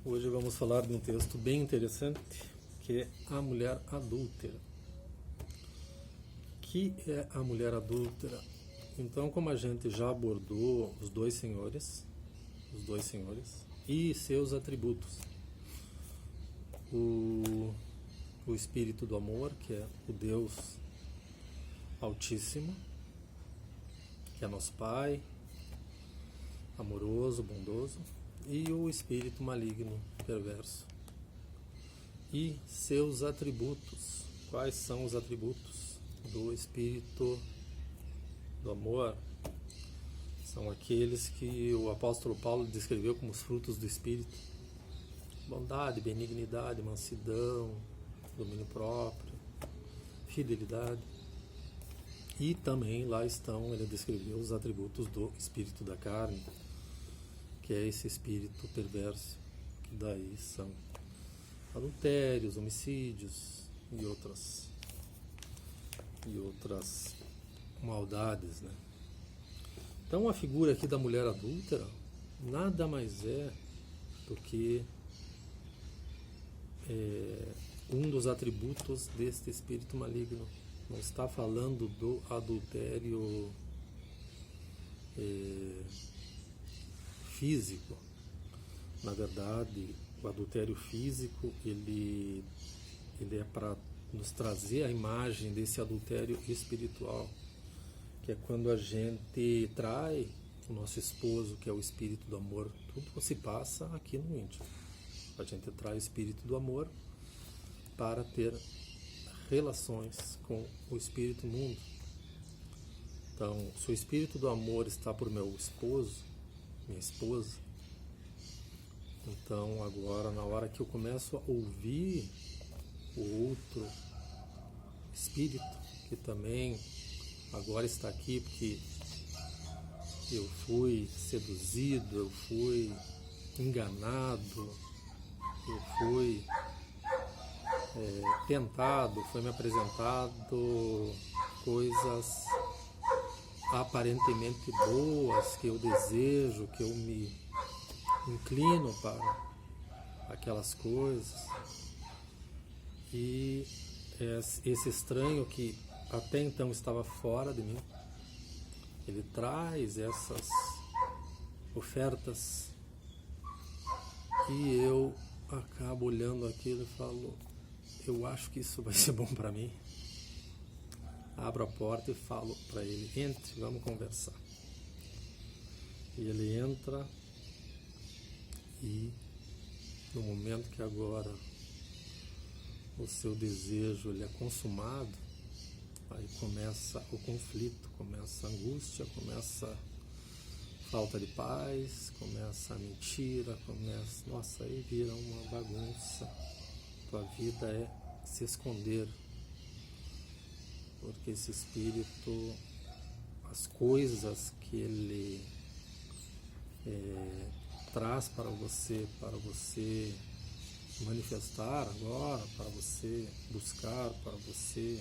Hoje vamos falar de um texto bem interessante, que é a mulher adúltera. O que é a mulher adúltera? Então, como a gente já abordou os dois senhores e seus atributos, o espírito do amor, que é o Deus Altíssimo, que é nosso Pai, amoroso, bondoso, e o espírito maligno, perverso. E seus atributos. Quais são os atributos do espírito do amor? São aqueles que o apóstolo Paulo descreveu como os frutos do espírito: bondade, benignidade, mansidão, domínio próprio, fidelidade. E também lá estão, ele descreveu os atributos do espírito da carne, que é esse espírito perverso, que daí são adultérios, homicídios e outras maldades, né? Então a figura aqui da mulher adúltera nada mais é do que um dos atributos deste espírito maligno. Não está falando do adultério físico. Na verdade, o adultério físico ele é para nos trazer a imagem desse adultério espiritual, que é quando a gente trai o nosso esposo, que é o espírito do amor. Tudo se passa aqui no íntimo. A gente trai o espírito do amor para ter relações com o espírito mundo. Então, se o espírito do amor está por meu esposo, minha esposa, então agora, na hora que eu começo a ouvir o outro espírito, que também agora está aqui porque eu fui seduzido, eu fui enganado, eu fui tentado, foi me apresentado coisas aparentemente boas, que eu desejo, que eu me inclino para aquelas coisas, e esse estranho que até então estava fora de mim, ele traz essas ofertas e eu acabo olhando aquilo e falo: eu acho que isso vai ser bom para mim. Abro a porta e falo para ele: entre, vamos conversar. E ele entra, e no momento que agora o seu desejo ele é consumado, aí começa o conflito, começa a angústia, começa a falta de paz, começa a mentira, nossa, aí vira uma bagunça. Tua vida é se esconder, porque esse espírito, as coisas que ele traz para você manifestar agora, para você buscar, para você,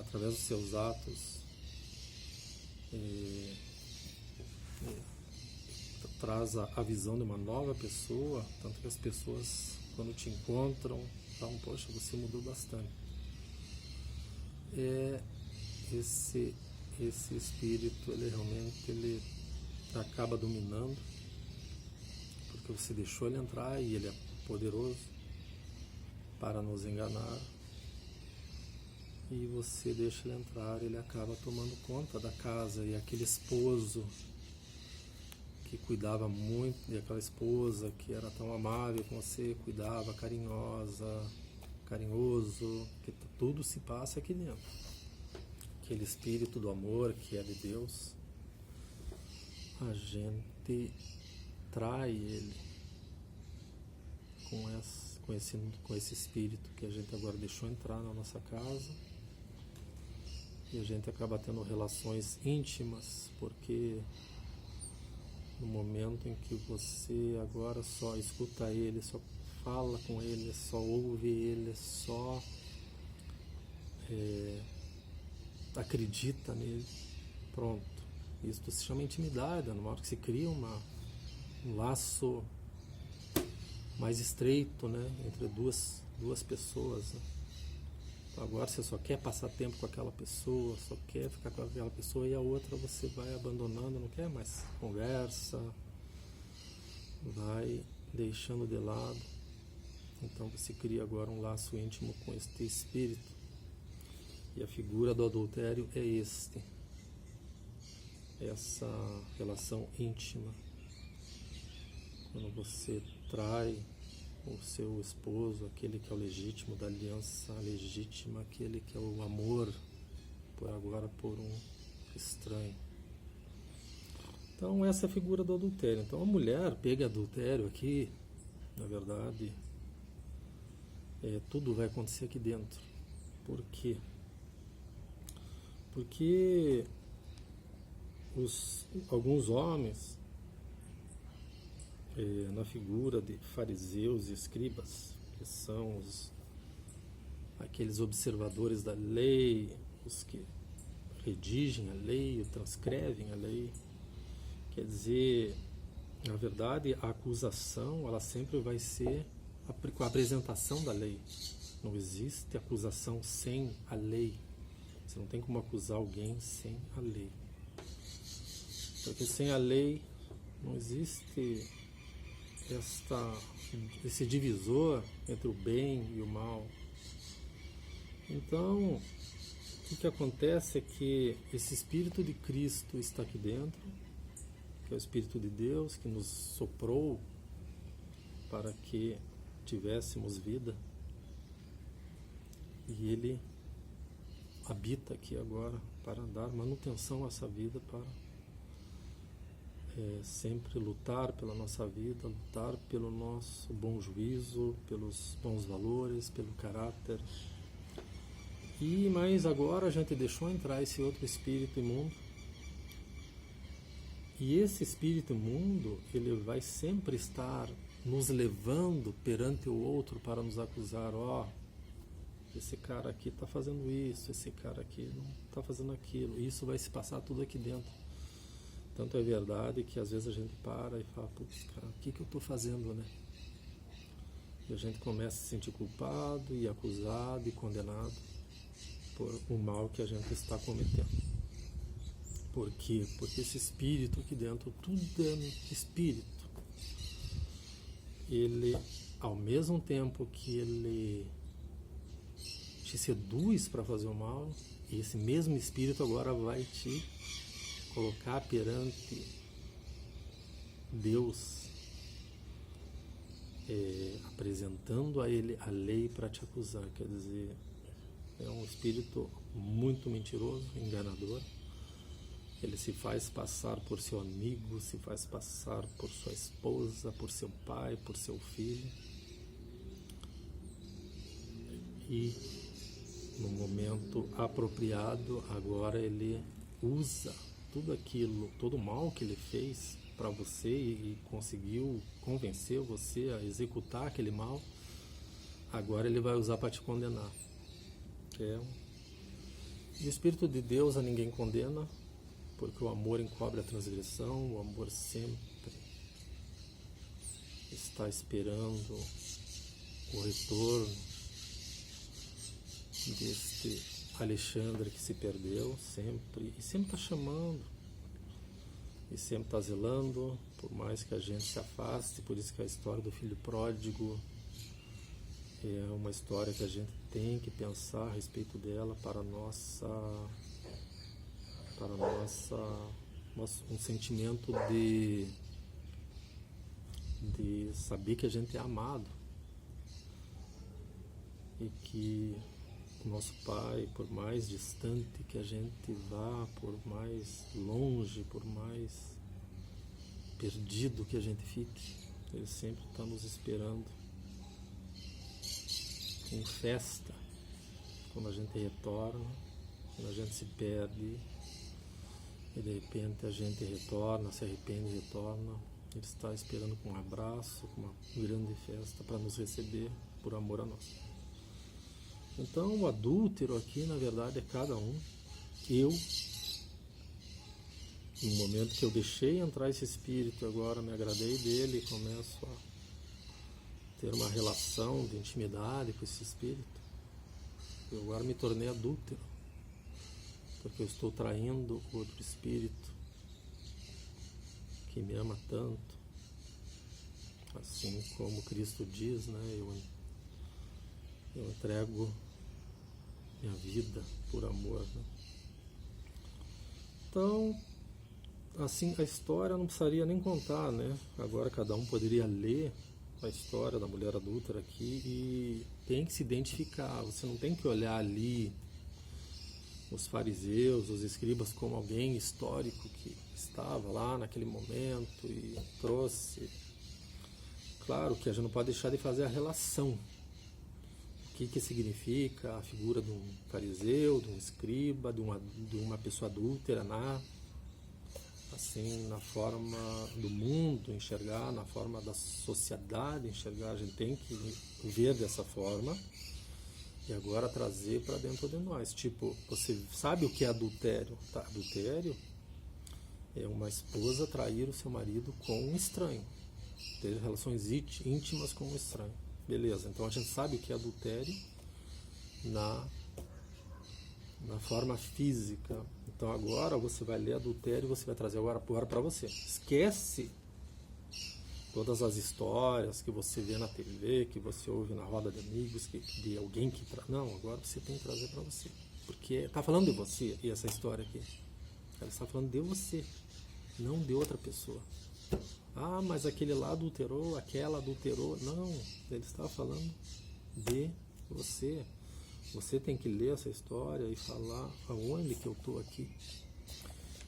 através dos seus atos, traz a visão de uma nova pessoa, tanto que as pessoas, quando te encontram, falam: poxa, você mudou bastante. Esse espírito, ele realmente acaba dominando, porque você deixou ele entrar, e ele é poderoso para nos enganar, e você deixa ele entrar, ele acaba tomando conta da casa. E aquele esposo que cuidava muito, e aquela esposa que era tão amável com você, cuidava, carinhoso, que tudo se passa aqui dentro. Aquele espírito do amor que é de Deus, a gente trai ele com esse espírito que a gente agora deixou entrar na nossa casa, e a gente acaba tendo relações íntimas, porque no momento em que você agora só escuta ele, só fala com ele, só ouve ele, só acredita nele, pronto. Isso se chama intimidade. Na hora que se cria um laço mais estreito, né, entre duas pessoas, né? Então agora você só quer passar tempo com aquela pessoa, só quer ficar com aquela pessoa, e a outra você vai abandonando, não quer mais conversa, vai deixando de lado. Então você cria agora um laço íntimo com este espírito. E a figura do adultério é essa relação íntima. Quando você trai o seu esposo, aquele que é o legítimo, da aliança legítima, aquele que é o amor, por agora por um estranho. Então essa é a figura do adultério. Então a mulher pega adultério aqui, na verdade, tudo vai acontecer aqui dentro. Por quê? Porque alguns homens, na figura de fariseus e escribas, que são aqueles observadores da lei, os que redigem a lei, transcrevem a lei, quer dizer, na verdade, a acusação ela sempre vai ser com a apresentação da lei. Não existe acusação sem a lei. Você não tem como acusar alguém sem a lei. Porque sem a lei não existe esse divisor entre o bem e o mal. Então, o que acontece é que esse Espírito de Cristo está aqui dentro, que é o Espírito de Deus que nos soprou para que tivéssemos vida, e Ele habita aqui agora para dar manutenção a essa vida, para sempre lutar pela nossa vida, lutar pelo nosso bom juízo, pelos bons valores, pelo caráter. Mas agora a gente deixou entrar esse outro espírito imundo, e esse espírito imundo ele vai sempre estar nos levando perante o outro para nos acusar. Esse cara aqui está fazendo isso, esse cara aqui não está fazendo aquilo. Isso vai se passar tudo aqui dentro. Tanto é verdade que às vezes a gente para e fala, putz, cara, o que eu estou fazendo, né? E a gente começa a se sentir culpado e acusado e condenado por o mal que a gente está cometendo. Por quê? Porque esse espírito aqui dentro, tudo é espírito. Ele, ao mesmo tempo que ele te seduz para fazer o mal, esse mesmo espírito agora vai te colocar perante Deus, apresentando a Ele a lei para te acusar. Quer dizer, é um espírito muito mentiroso, enganador. Ele se faz passar por seu amigo, se faz passar por sua esposa, por seu pai, por seu filho. E no momento apropriado, agora ele usa tudo aquilo, todo o mal que ele fez para você e conseguiu convencer você a executar aquele mal, agora ele vai usar para te condenar. O Espírito de Deus a ninguém condena, porque o amor encobre a transgressão, o amor sempre está esperando o retorno deste Alexandre que se perdeu, sempre está chamando, e sempre está zelando, por mais que a gente se afaste. Por isso que a história do filho pródigo é uma história que a gente tem que pensar a respeito dela para um sentimento de saber que a gente é amado e que o nosso Pai, por mais distante que a gente vá, por mais longe, por mais perdido que a gente fique, Ele sempre está nos esperando com festa, quando a gente retorna, quando a gente se perde e de repente a gente retorna, se arrepende e retorna. Ele está esperando com um abraço, com uma grande festa para nos receber por amor a nós. Então o adúltero aqui na verdade é cada um. Eu, no momento que eu deixei entrar esse espírito, agora me agradei dele e começo ter uma relação de intimidade com esse espírito, eu agora me tornei adúltero, porque eu estou traindo outro espírito que me ama tanto, assim como Cristo diz, né? Eu entrego minha vida por amor, né? Então, assim, a história não precisaria nem contar, né? Agora cada um poderia ler a história da mulher adúltera aqui e tem que se identificar. Você não tem que olhar ali os fariseus, os escribas como alguém histórico que estava lá naquele momento e trouxe. Claro que a gente não pode deixar de fazer a relação. O que significa a figura de um fariseu, de um escriba, de uma pessoa adúltera na forma do mundo enxergar, na forma da sociedade enxergar. A gente tem que ver dessa forma e agora trazer para dentro de nós. Tipo, você sabe o que é adultério? Tá? Adultério é uma esposa trair o seu marido com um estranho, ter relações íntimas com um estranho. Beleza, então a gente sabe o que é adultério na forma física. Então agora você vai ler adultério e você vai trazer agora para você. Esquece todas as histórias que você vê na TV, que você ouve na roda de amigos, de alguém que... Não, agora você tem que trazer para você. Porque está falando de você, e essa história aqui. Ela está falando de você, não de outra pessoa. Ah, mas aquele lá adulterou, aquela adulterou. Não, ele está falando de você. Você tem que ler essa história e falar aonde que eu estou aqui.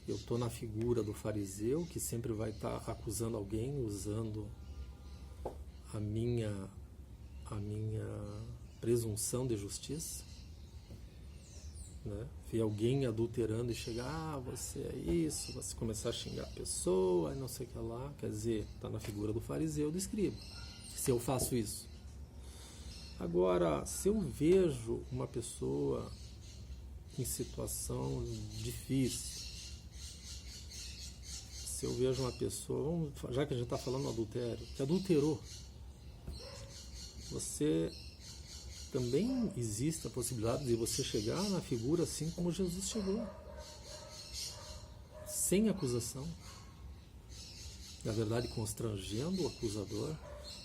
Eu estou na figura do fariseu, que sempre vai estar acusando alguém, usando a minha presunção de justiça, né? Ver alguém adulterando e chegar, você é isso, você começar a xingar a pessoa, não sei o que lá. Quer dizer, está na figura do fariseu, do escriba. Se eu faço isso. Agora, se eu vejo uma pessoa em situação difícil, se eu vejo uma pessoa, já que a gente está falando do adultério, que adulterou, você também existe a possibilidade de você chegar na figura assim como Jesus chegou, sem acusação, na verdade constrangendo o acusador,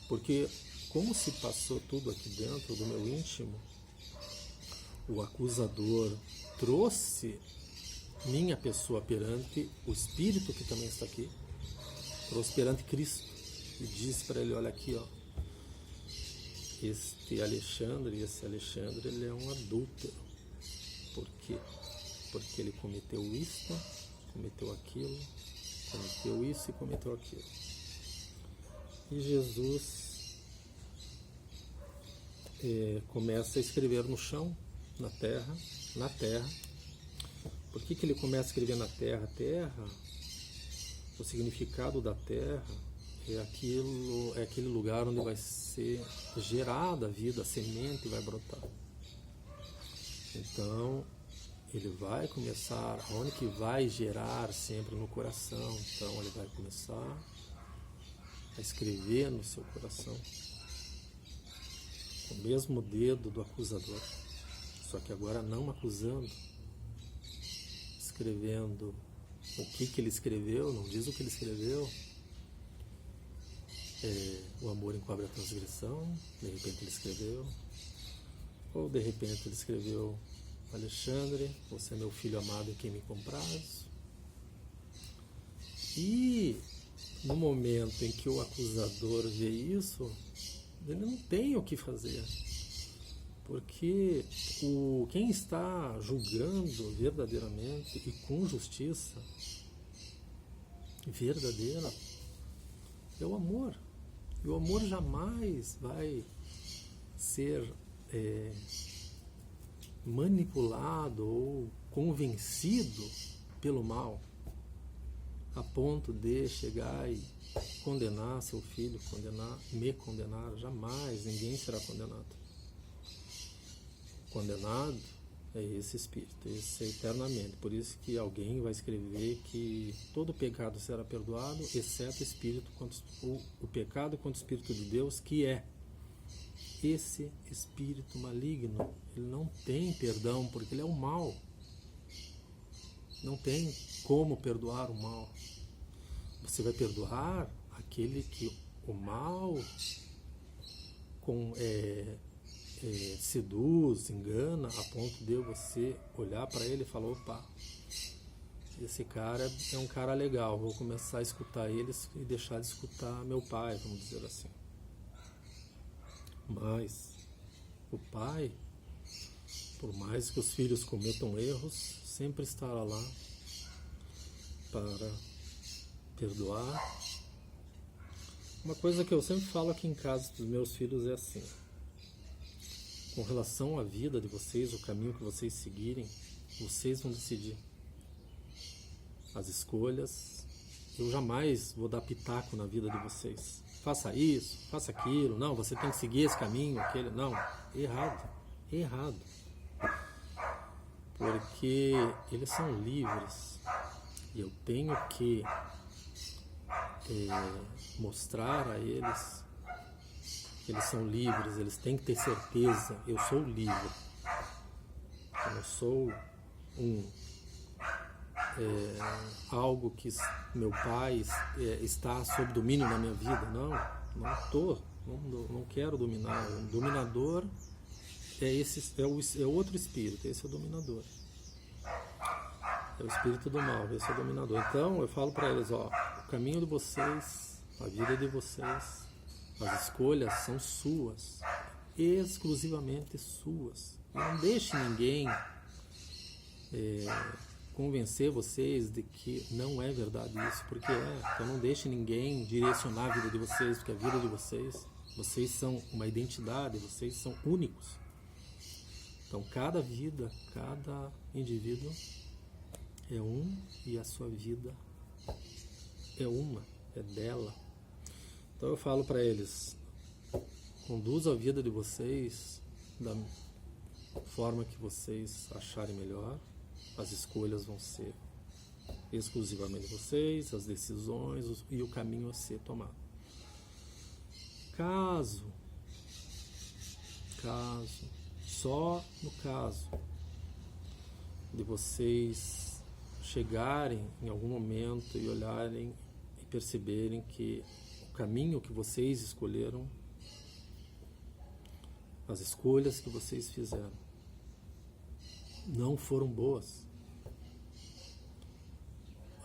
porque como se passou tudo aqui dentro do meu íntimo, o acusador trouxe minha pessoa perante o Espírito que também está aqui, trouxe perante Cristo e disse para ele, olha aqui, ó, esse Alexandre, ele é um adúltero. Por quê? Porque ele cometeu isso, cometeu aquilo, cometeu isso e cometeu aquilo. E Jesus começa a escrever no chão, na terra. Por que ele começa a escrever na terra? A terra, o significado da terra é aquele lugar onde vai ser gerada a vida, a semente vai brotar. Então, ele vai começar, onde que vai gerar sempre no coração. Então, ele vai começar a escrever no seu coração, com o mesmo dedo do acusador, só que agora não acusando, escrevendo o que ele escreveu, não diz o que ele escreveu. O amor encobre a transgressão, de repente ele escreveu, ou de repente ele escreveu, Alexandre, você é meu filho amado em quem me compraz. E no momento em que o acusador vê isso, ele não tem o que fazer, porque quem está julgando verdadeiramente e com justiça verdadeira é o amor. E o amor jamais vai ser manipulado ou convencido pelo mal a ponto de chegar e condenar seu filho, me condenar. Jamais, ninguém será condenado. Condenado é esse espírito, esse é eternamente. Por isso que alguém vai escrever que todo pecado será perdoado, exceto o pecado contra o Espírito de Deus, que é esse espírito maligno, ele não tem perdão, porque ele é o mal. Não tem como perdoar o mal. Você vai perdoar aquele que o mal seduz, engana, a ponto de você olhar para ele e falar, opa, esse cara é um cara legal, vou começar a escutar eles e deixar de escutar meu pai, vamos dizer assim. Mas o pai, por mais que os filhos cometam erros, sempre estará lá para perdoar. Uma coisa que eu sempre falo aqui em casa dos meus filhos é assim: com relação à vida de vocês, o caminho que vocês seguirem, vocês vão decidir as escolhas. Eu jamais vou dar pitaco na vida de vocês. Faça isso, faça aquilo. Não, você tem que seguir esse caminho, aquele. Não, errado. Errado. Porque eles são livres. E eu tenho que mostrar a eles que eles são livres. Eles têm que ter certeza. Eu sou livre. Eu não sou algo que meu pai está sob domínio da minha vida. Não estou. Não quero dominar. O dominador é outro espírito. Esse é o dominador. É o espírito do mal. Esse é o dominador. Então eu falo para eles, ó, o caminho de vocês, a vida de vocês, as escolhas são suas, exclusivamente suas. Não deixe ninguém convencer vocês de que não é verdade isso, porque então não deixe ninguém direcionar a vida de vocês, porque a vida de vocês são uma identidade, vocês são únicos. Então cada vida, cada indivíduo é um, e a sua vida é uma, é dela. Então eu falo para eles, conduza a vida de vocês da forma que vocês acharem melhor. As escolhas vão ser exclusivamente vocês, as decisões e o caminho a ser tomado. Só no caso de vocês chegarem em algum momento e olharem e perceberem que o caminho que vocês escolheram, as escolhas que vocês fizeram, não foram boas.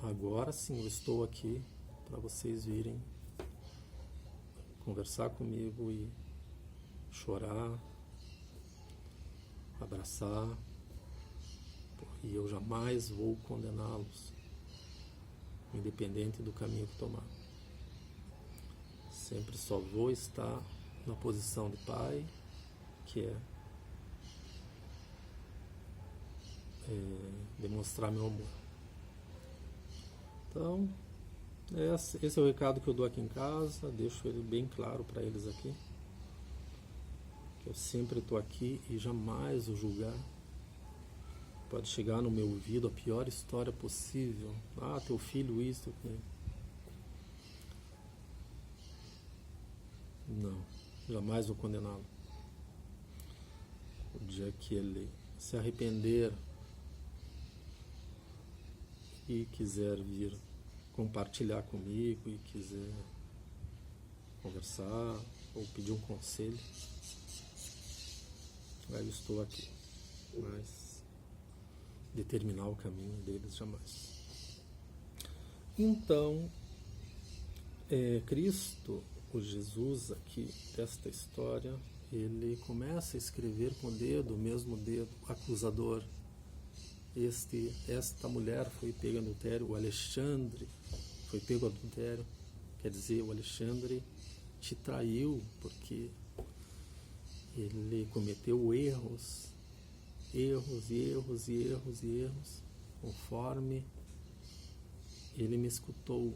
Agora sim eu estou aqui para vocês virem conversar comigo e chorar, abraçar, e eu jamais vou condená-los, independente do caminho que tomar. Sempre só vou estar na posição de pai, que é demonstrar meu amor. Então, esse é o recado que eu dou aqui em casa, deixo ele bem claro para eles aqui, que eu sempre estou aqui e jamais o julgar. Pode chegar no meu ouvido a pior história possível. Ah, teu filho isso, não, jamais vou condená-lo. O dia que ele se arrepender e quiser vir compartilhar comigo e quiser conversar ou pedir um conselho, aí eu estou aqui. Mas determinar o caminho deles jamais. Então, Cristo, o Jesus aqui desta história, ele começa a escrever com o dedo, o mesmo dedo acusador. Esta mulher foi pega no adultério, o Alexandre foi pego no adultério, quer dizer, o Alexandre te traiu porque ele cometeu erros, conforme ele me escutou.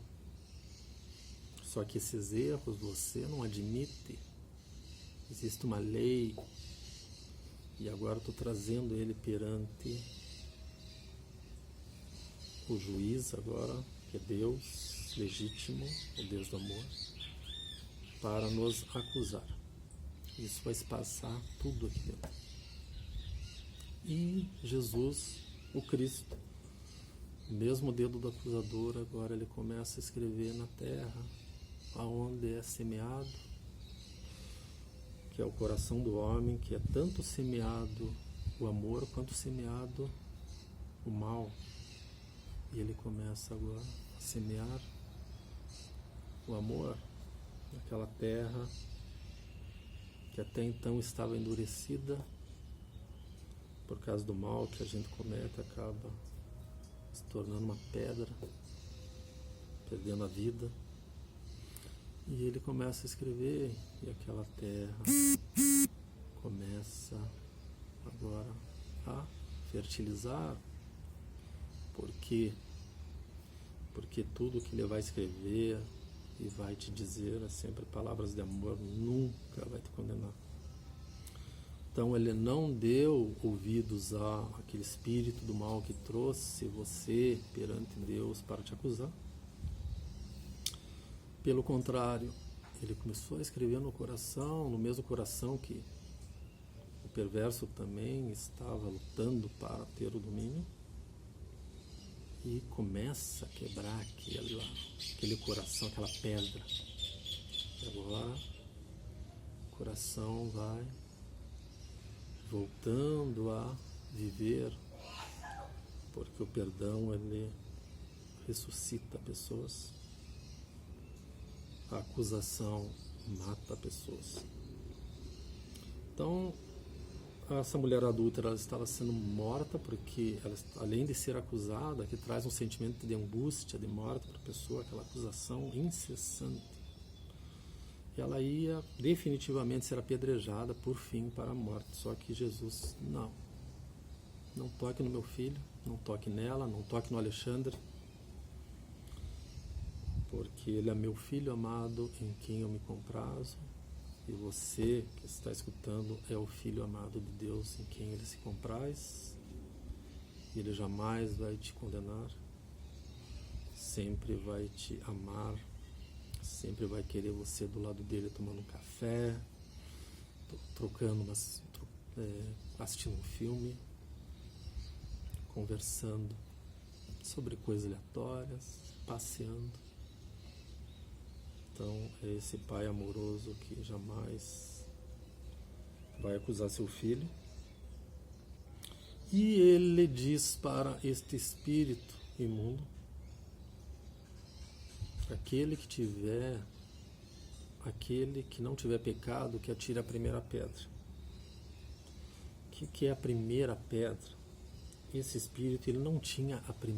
Só que esses erros você não admite. Existe uma lei e agora estou trazendo ele perante o juiz agora, que é Deus legítimo, o Deus do amor, para nos acusar. Isso vai se passar tudo aqui dentro. E Jesus, o Cristo, mesmo o dedo do acusador, agora ele começa a escrever na terra, aonde é semeado, que é o coração do homem, que é tanto semeado o amor quanto semeado o mal. E ele começa agora a semear o amor naquela terra que até então estava endurecida por causa do mal que a gente comete, acaba se tornando uma pedra, perdendo a vida. E ele começa a escrever, e aquela terra começa agora a fertilizar. Por quê? Porque tudo que ele vai escrever e vai te dizer é sempre palavras de amor, nunca vai te condenar. Então ele não deu ouvidos àquele espírito do mal que trouxe você perante Deus para te acusar. Pelo contrário, ele começou a escrever no coração, no mesmo coração que o perverso também estava lutando para ter o domínio, e começa a quebrar aquele coração, aquela pedra. E agora o coração vai voltando a viver, porque o perdão ele ressuscita pessoas, a acusação mata pessoas. Então essa mulher adulta ela estava sendo morta porque ela, além de ser acusada, que traz um sentimento de angústia, de morte para a pessoa, aquela acusação incessante, ela ia definitivamente ser apedrejada por fim para a morte. Só que Jesus, não toque no meu filho, não toque nela, não toque no Alexandre, porque ele é meu filho amado em quem eu me comprazo, e você que está escutando é o filho amado de Deus em quem ele se compraz, e ele jamais vai te condenar, sempre vai te amar, sempre vai querer você do lado dele tomando um café, assistindo um filme, conversando sobre coisas aleatórias, passeando. Então é esse pai amoroso que jamais vai acusar seu filho. E ele diz para este espírito imundo: aquele que não tiver pecado, que atire a primeira pedra. O que é a primeira pedra? Esse espírito ele não tinha a primeira